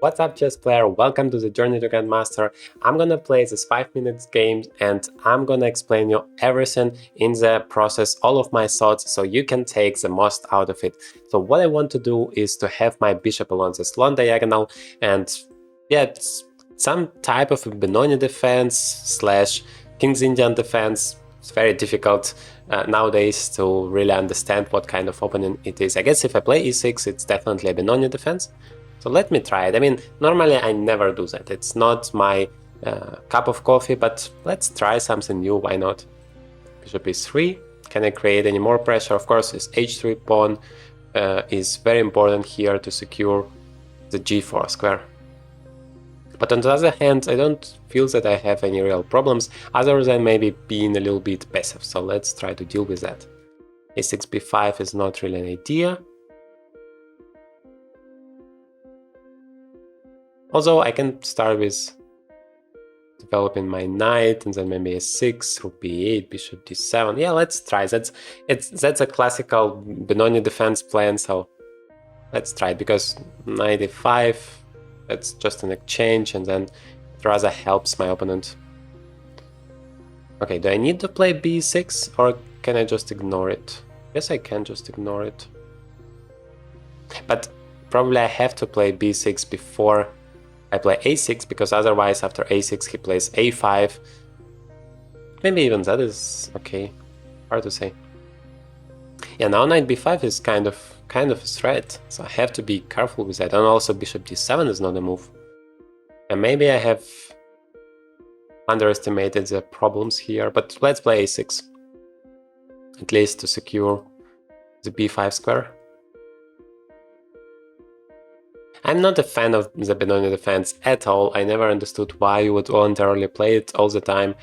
What's up, chess player? Welcome to the Journey to Grandmaster. I'm gonna play this 5 minutes game and I'm gonna explain you everything in the process, all of my thoughts, so you can take the most out of it. So what I want to do is to have my bishop along this long diagonal, and yeah, it's some type of a Benoni defense slash King's Indian defense. It's very difficult nowadays to really understand what kind of opening it is. I guess if I play e6, it's definitely a Benoni defense. So let me try it. I mean, normally I never do that. It's not my cup of coffee, but let's try something new. Why not? Bishop e3. Can I create any more pressure? Of course, this h3 pawn is very important here to secure the g4 square. But on the other hand, I don't feel that I have any real problems, other than maybe being a little bit passive. So let's try to deal with that. a6, b5 is not really an idea. Although I can start with developing my knight and then maybe a6, rook b8, bishop d7. Yeah, let's try. That's a classical Benoni defense plan, so let's try it, because knight a5, that's just an exchange, and then it rather helps my opponent. Okay, do I need to play b6 or can I just ignore it? Yes, I can just ignore it. But probably I have to play b6 before I play a6, because otherwise after a6 he plays a5. Maybe even that is okay. Hard to say. Yeah, now knight b5 is kind of a threat, so I have to be careful with that. And also bishop d7 is not a move. And maybe I have underestimated the problems here, but let's play a6. At least to secure the b5 square. I'm not a fan of the Benoni defense at all. I never understood why you would voluntarily play it all the time,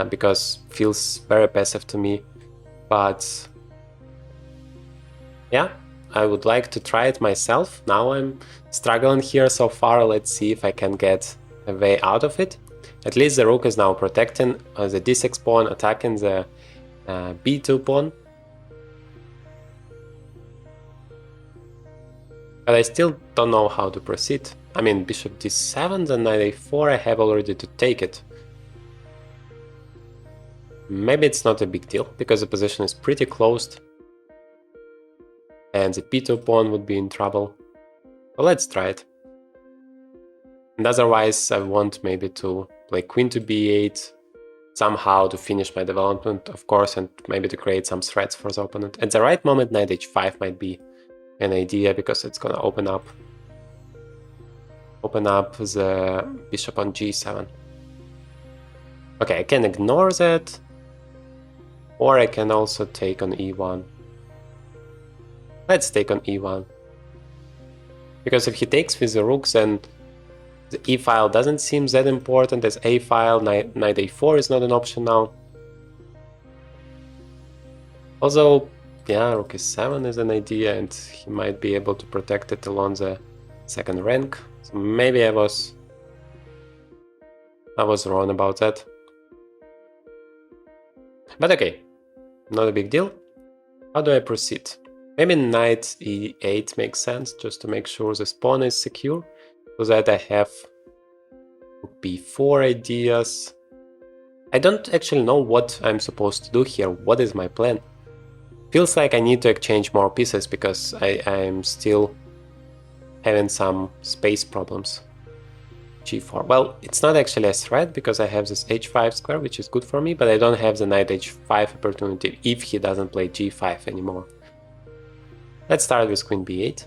because it feels very passive to me. But yeah, I would like to try it myself. Now I'm struggling here so far. Let's see if I can get a way out of it. At least the rook is now protecting the d6 pawn, attacking the b2 pawn. But I still don't know how to proceed. I mean, bishop d7 and knight a4, I have already to take it. Maybe it's not a big deal, because the position is pretty closed. And the b2 pawn would be in trouble. But let's try it. And otherwise, I want maybe to play queen to b8, somehow to finish my development, of course, and maybe to create some threats for the opponent. At the right moment, knight h5 might be an idea, because it's gonna open up the bishop on g7. Okay, I can ignore that, or I can also take on e1. Let's take on e1, because if he takes with the rooks, then the e file doesn't seem that important as a file. Knight a4 is not an option now. Although, yeah, rook e7 is an idea, and he might be able to protect it along the second rank. So maybe I was wrong about that. But okay, not a big deal. How do I proceed? Maybe knight e8 makes sense, just to make sure this pawn is secure, so that I have b4 ideas. I don't actually know what I'm supposed to do here. What is my plan? Feels like I need to exchange more pieces, because I'm still having some space problems. g4. Well, it's not actually a threat, because I have this h5 square, which is good for me, but I don't have the knight h5 opportunity if he doesn't play g5 anymore. Let's start with queen b8.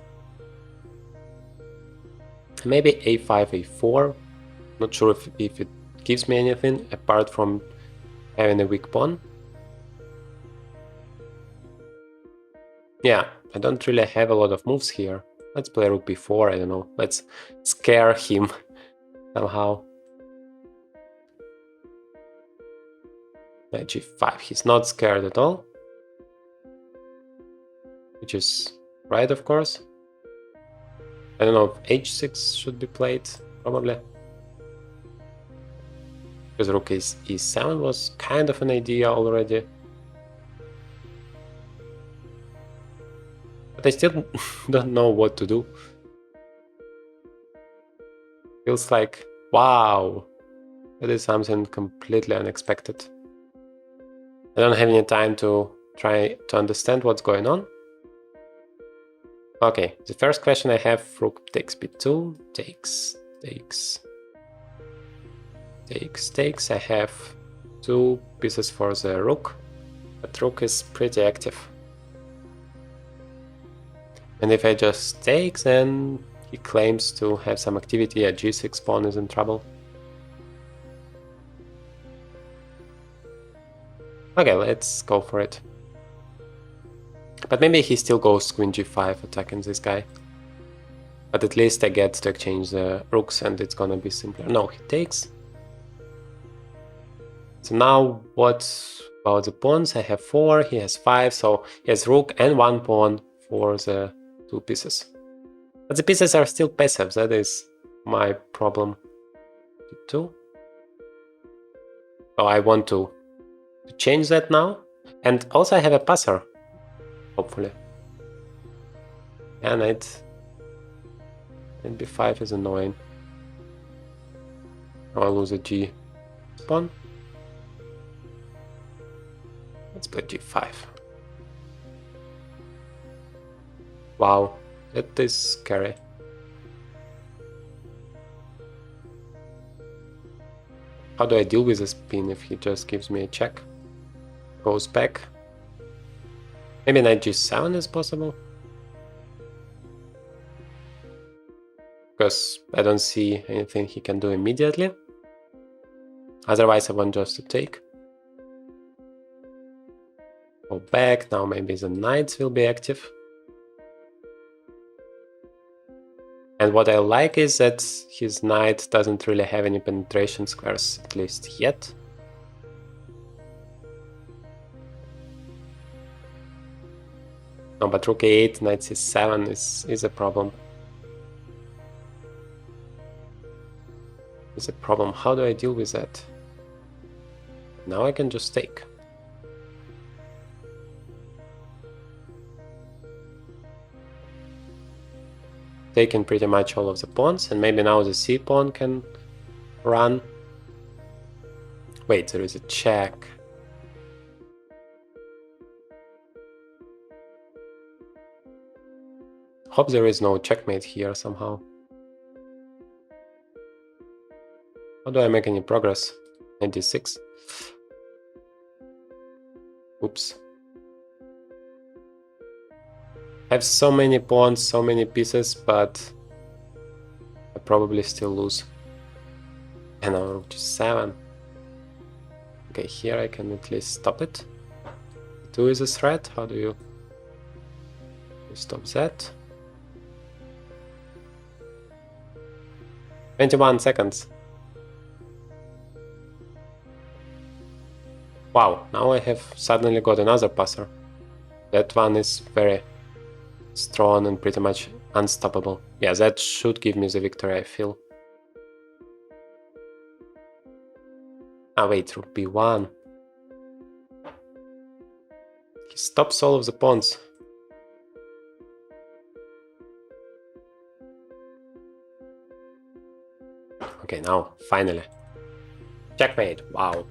Maybe a5, a4. Not sure if it gives me anything apart from having a weak pawn. Yeah, I don't really have a lot of moves here. Let's play rook b4, I don't know. Let's scare him somehow. Knight g5, he's not scared at all. Which is right, of course. I don't know if h6 should be played, probably. Because rook e7 was kind of an idea already. But I still don't know what to do. Feels like, wow, that is something completely unexpected. I don't have any time to try to understand what's going on. Okay, the first question I have, rook takes b2, takes. I have 2 pieces for the rook, but rook is pretty active. And if I just take, then he claims to have some activity, a g6 pawn is in trouble. Okay, let's go for it. But maybe he still goes queen g5 attacking this guy. But at least I get to exchange the rooks and it's gonna be simpler. No, he takes. So now what about the pawns? I have 4, he has 5, so he has rook and 1 pawn for the 2 pieces. But the pieces are still passive, that is my problem. 2. So I want to change that now. And also I have a passer, hopefully. And b5 is annoying. Now I lose a g pawn. Let's play g5. Wow, that is scary. How do I deal with this pin if he just gives me a check? Goes back. Maybe knight g7 is possible? Because I don't see anything he can do immediately. Otherwise I want just to take. Go back, now maybe the knights will be active. And what I like is that his knight doesn't really have any penetration squares, at least yet. No, but rook a8, knight c7 is a problem. Is a problem. How do I deal with that? Now I can just take. Taken pretty much all of the pawns, and maybe now the c pawn can run. Wait, there is a check. Hope there is no checkmate here somehow. How do I make any progress? 96. Oops. I have so many pawns, so many pieces, but I probably still lose. And now rook g7. Okay, here I can at least stop it. 2 is a threat. How do you stop that? 21 seconds. Wow, now I have suddenly got another passer. That one is very strong and pretty much unstoppable. Yeah, that should give me the victory, I feel. Ah, wait, rook b1. He stops all of the pawns. Okay, now, finally. Checkmate, wow.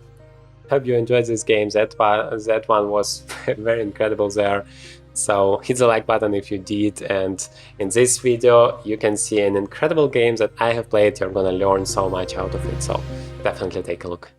Hope you enjoyed this game. That one was very incredible there. So hit the like button if you did, and in this video you can see an incredible game that I have played. You're gonna learn so much out of it, so definitely take a look.